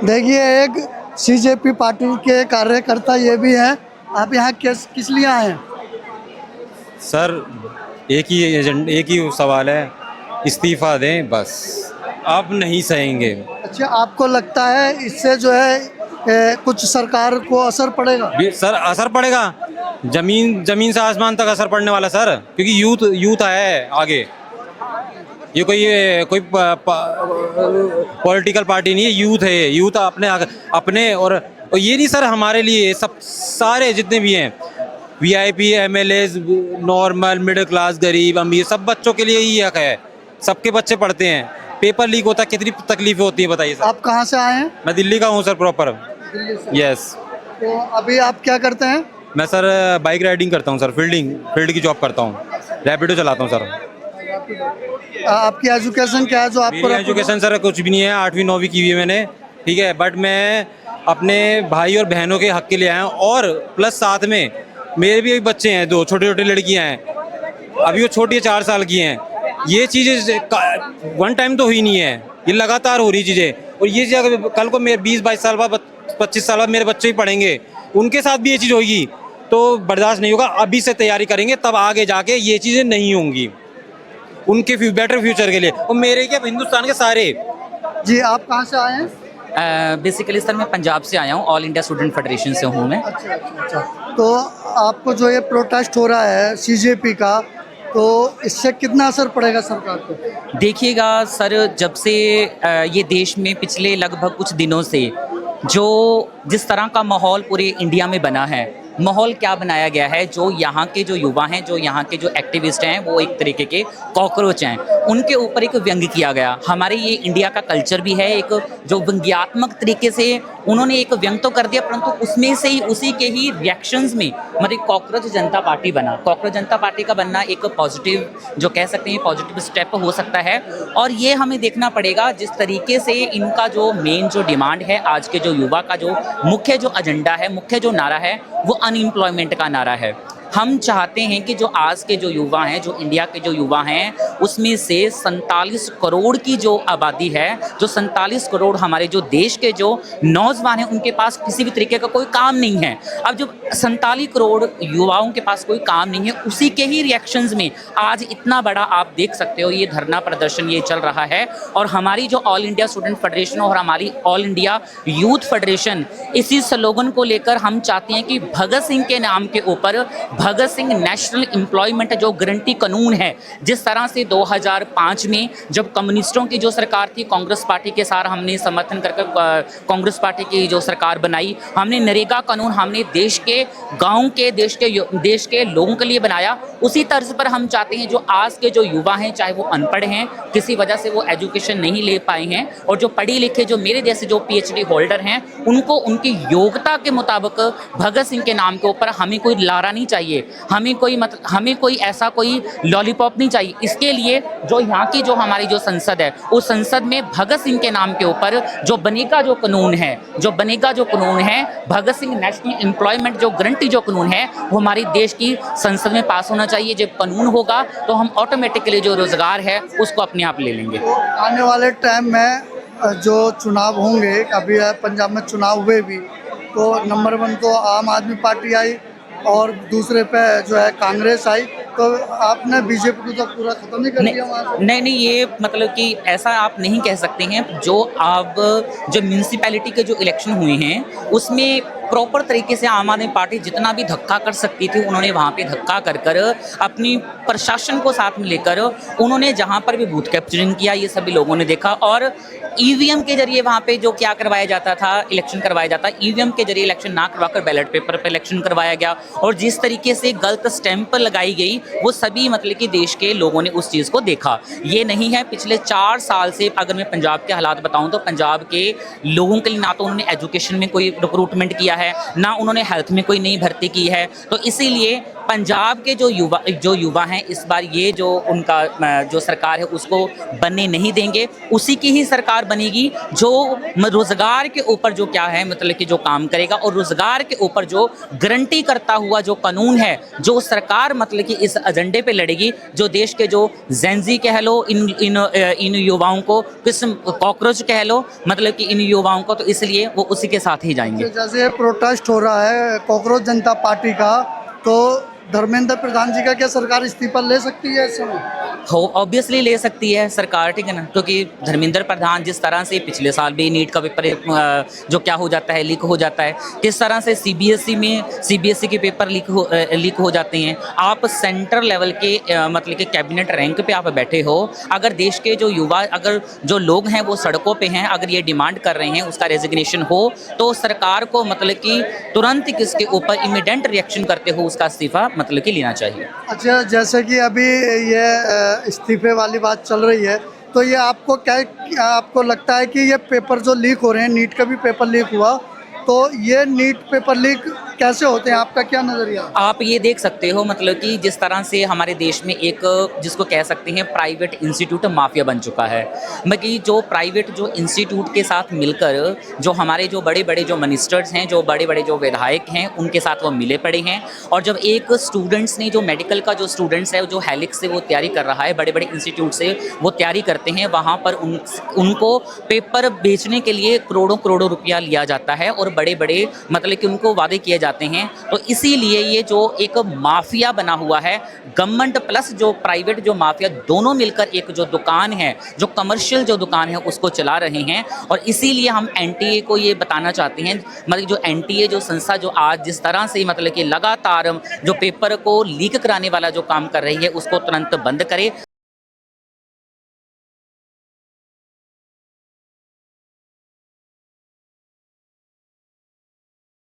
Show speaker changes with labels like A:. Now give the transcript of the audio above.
A: देखिए, एक CJP party के कार्यकर्ता ये भी हैं। आप यहाँ किस लिए आए हैं?
B: सर एक ही सवाल है, इस्तीफा दें बस। अब नहीं सहेंगे।
A: अच्छा, आपको लगता है इससे जो है कुछ सरकार को असर पड़ेगा?
B: सर असर पड़ेगा, जमीन जमीन से आसमान तक असर पड़ने वाला सर, क्योंकि यूथ यूथ है आगे। ये कोई पॉलिटिकल पार्टी नहीं है, यूथ है। ये यूथ अपने और ये नहीं सर, हमारे लिए सब सारे जितने भी हैं VIP MLAs, normal middle class गरीब अमीर सब बच्चों के लिए ही हक है। सबके बच्चे पढ़ते हैं, पेपर लीक होता है, कितनी तकलीफें होती हैं बताइए सर।
A: आप कहाँ से आए हैं?
B: मैं दिल्ली का हूँ सर, प्रॉपर।
A: दिल्ली से।
B: यस।
A: तो अभी आप क्या करते हैं?
B: मैं सर बाइक राइडिंग करता हूँ सर, फील्ड की जॉब करता हूँ, रैपिडो चलाता हूँ सर।
A: आपकी एजुकेशन क्या है जो आपको?
B: मेरी एजुकेशन सर कुछ भी नहीं है, 8वीं 9वीं की हुई है मैंने, ठीक है। बट मैं अपने भाई और बहनों के हक के लिए आया हूँ, और प्लस साथ में मेरे भी बच्चे हैं, 2 छोटी छोटी लड़कियाँ हैं, अभी वो छोटी है 4 साल की हैं। ये चीज़ें वन टाइम तो हुई नहीं है, ये लगातार हो रही चीज़ें। और ये चीज़ अगर कल को मेरे 20-22 साल बाद 25 साल बाद मेरे बच्चे ही पढ़ेंगे, उनके साथ भी ये चीज़ होगी तो बर्दाश्त नहीं होगा। अभी से तैयारी करेंगे तब आगे जाके ये चीज़ें नहीं होंगी, उनके बेटर फ्यूचर के लिए, और मेरे क्या हिंदुस्तान के सारे।
A: जी, आप कहाँ से आए हैं?
C: बेसिकली सर मैं पंजाब से आया हूँ, ऑल इंडिया स्टूडेंट फेडरेशन से हूँ मैं।
A: अच्छा। तो आपको जो ये प्रोटेस्ट हो रहा है सीजेपी का, तो इससे कितना असर पड़ेगा सरकार को?
C: देखिएगा सर, जब से ये देश में पिछले लगभग कुछ दिनों से जो जिस तरह का माहौल पूरे इंडिया में बना है, माहौल क्या बनाया गया है, जो यहाँ के जो युवा हैं, जो यहाँ के जो एक्टिविस्ट हैं, वो एक तरीके के कॉकरोच हैं, उनके ऊपर एक व्यंग्य किया गया। हमारे ये इंडिया का कल्चर भी है, एक जो व्यंग्यात्मक तरीके से उन्होंने एक व्यंग तो कर दिया, परंतु उसमें से ही उसी के ही रिएक्शंस में मतलब कॉकरोच जनता पार्टी बना। कॉकरोच जनता पार्टी का बनना एक पॉजिटिव, जो कह सकते हैं पॉजिटिव स्टेप हो सकता है। और ये हमें देखना पड़ेगा जिस तरीके से इनका जो मेन जो डिमांड है, आज के जो युवा का जो मुख्य जो एजेंडा है, मुख्य जो नारा है, वो अनएम्प्लॉयमेंट का नारा है। हम चाहते हैं कि जो आज के जो युवा हैं, जो इंडिया के जो युवा हैं, उसमें से 47 करोड़ की जो आबादी है, जो 47 करोड़ हमारे जो देश के जो नौजवान हैं, उनके पास किसी भी तरीके का कोई काम नहीं है। अब जो 47 करोड़ युवाओं के पास कोई काम नहीं है, उसी के ही रिएक्शंस में आज इतना बड़ा आप देख सकते हो ये धरना प्रदर्शन ये चल रहा है। और हमारी जो ऑल इंडिया स्टूडेंट फेडरेशन और हमारी ऑल इंडिया यूथ फेडरेशन, इसी स्लोगन को लेकर हम चाहते हैं कि भगत सिंह के नाम के ऊपर भगत सिंह नेशनल एम्प्लॉयमेंट जो गारंटी कानून है, जिस तरह से 2005 में जब कम्युनिस्टों की जो सरकार थी, कांग्रेस पार्टी के साथ हमने समर्थन करके कांग्रेस पार्टी की जो सरकार बनाई, हमने नरेगा कानून हमने देश के गाँव के देश के लोगों के लिए बनाया। उसी तर्ज पर हम चाहते हैं जो आज के जो युवा हैं, चाहे वो अनपढ़ हैं, किसी वजह से वो एजुकेशन नहीं ले पाए हैं, और जो पढ़े लिखे जो मेरे जैसे जो PhD होल्डर हैं, उनको उनकी योग्यता के मुताबिक भगत सिंह के नाम के ऊपर हमें कोई लारा नहीं चाहिए, हमें कोई ऐसा कोई लॉलीपॉप नहीं चाहिए। इसके लिए जो यहाँ की जो हमारी जो संसद है, उस संसद में भगत सिंह के नाम के ऊपर जो बनेगा जो कानून है, भगत सिंह नेशनल एम्प्लॉयमेंट जो गारंटी जो कानून है, वो हमारी देश की संसद में पास होना चाहिए। जब कानून होगा तो हम ऑटोमेटिकली जो रोजगार है उसको अपने आप ले लेंगे।
A: आने वाले टाइम में जो चुनाव होंगे, अभी पंजाब में चुनाव हुए भी, तो नंबर 1 तो आम आदमी पार्टी आई और दूसरे पे जो है कांग्रेस आई, तो आपने बीजेपी को तो पूरा खत्म ही कर दिया वहाँ से।
C: नहीं, ये मतलब कि ऐसा आप नहीं कह सकते हैं। जो आप जो म्यूनसिपैलिटी के जो इलेक्शन हुए हैं, उसमें प्रॉपर तरीके से आम आदमी पार्टी जितना भी धक्का कर सकती थी, उन्होंने वहाँ पे धक्का कर कर अपनी प्रशासन को साथ में लेकर उन्होंने जहाँ पर भी बूथ कैप्चरिंग किया, ये सभी लोगों ने देखा। और ईवीएम के जरिए वहाँ पे जो क्या करवाया जाता था, इलेक्शन करवाया जाता, ईवीएम के जरिए इलेक्शन ना करवाकर बैलेट पेपर पर इलेक्शन करवाया गया, और जिस तरीके से गलत स्टैंप लगाई गई, वो सभी मतलब कि देश के लोगों ने उस चीज़ को देखा। ये नहीं है पिछले 4 साल से अगर मैं पंजाब के हालात बताऊँ, तो पंजाब के लोगों के लिए ना तो उन्होंने एजुकेशन में कोई रिक्रूटमेंट किया है, ना उन्होंने हेल्थ में कोई नई भर्ती की है। तो इसीलिए पंजाब के जो युवा हैं इस बार ये जो उनका जो सरकार है उसको बनने नहीं देंगे। उसी की ही सरकार बनेगी जो रोजगार के ऊपर जो क्या है मतलब कि जो काम करेगा, और रोजगार के ऊपर जो गारंटी करता हुआ जो कानून है, जो सरकार मतलब कि इस एजेंडे पे लड़ेगी, जो देश के जो जेंजी कह लो, इन युवाओं को किस कॉकरोच कह लो, मतलब कि इन युवाओं को, तो इसलिए वो उसी के साथ ही जाएंगे।
A: जैसे प्रोटेस्ट हो रहा है कॉकरोच जनता पार्टी का, तो धर्मेंद्र प्रधान जी का क्या सरकार इस्तीफा ले सकती है इस समय?
C: हो ऑब्वियसली ले सकती है सरकार, ठीक है ना, क्योंकि धर्मेंद्र प्रधान जिस तरह से पिछले साल भी नीट का पेपर जो क्या हो जाता है, लीक हो जाता है, किस तरह से सीबीएसई के पेपर लीक हो जाते हैं। आप सेंटर लेवल के मतलब कि कैबिनेट रैंक पे आप बैठे हो, अगर देश के जो युवा, अगर जो लोग हैं वो सड़कों पे हैं, अगर ये डिमांड कर रहे हैं उसका रेजिग्नेशन हो, तो सरकार को मतलब कि तुरंत किसके ऊपर इमीडिएट रिएक्शन करते हो उसका इस्तीफा मतलब कि लेना चाहिए।
A: अच्छा, जैसे कि अभी ये इस्तीफे वाली बात चल रही है, तो ये आपको लगता है कि ये पेपर जो लीक हो रहे हैं, नीट का भी पेपर लीक हुआ, तो ये नीट पेपर लीक कैसे होते हैं, आपका क्या नज़रिया?
C: आप ये देख सकते हो मतलब कि जिस तरह से हमारे देश में एक जिसको कह सकते हैं प्राइवेट इंस्टीट्यूट माफिया बन चुका है। मतलब कि जो प्राइवेट जो इंस्टीट्यूट के साथ मिलकर जो हमारे जो बड़े बड़े जो मिनिस्टर्स हैं, जो बड़े बड़े जो विधायक हैं, उनके साथ वो मिले पड़े हैं। और जब एक स्टूडेंट्स ने जो मेडिकल का जो स्टूडेंट्स है, जो हेलिक्स से वो तैयारी कर रहा है, बड़े बड़े इंस्टीट्यूट से वो तैयारी करते हैं, वहाँ पर उनको पेपर बेचने के लिए करोड़ों करोड़ों रुपया लिया जाता है और बड़े बड़े मतलब कि उनको वादे किए जाते हैं। तो इसीलिए ये जो एक माफिया बना हुआ है, गवर्नमेंट प्लस जो प्राइवेट जो माफिया, दोनों मिलकर एक जो दुकान है, जो कमर्शियल जो दुकान है उसको चला रहे हैं। और इसीलिए हम एनटीए को ये बताना चाहते हैं, मतलब जो एनटीए जो संस्था जो आज जिस तरह से मतलब कि लगातार जो पेपर को लीक कराने वाला जो काम कर रही है उसको तुरंत बंद करे।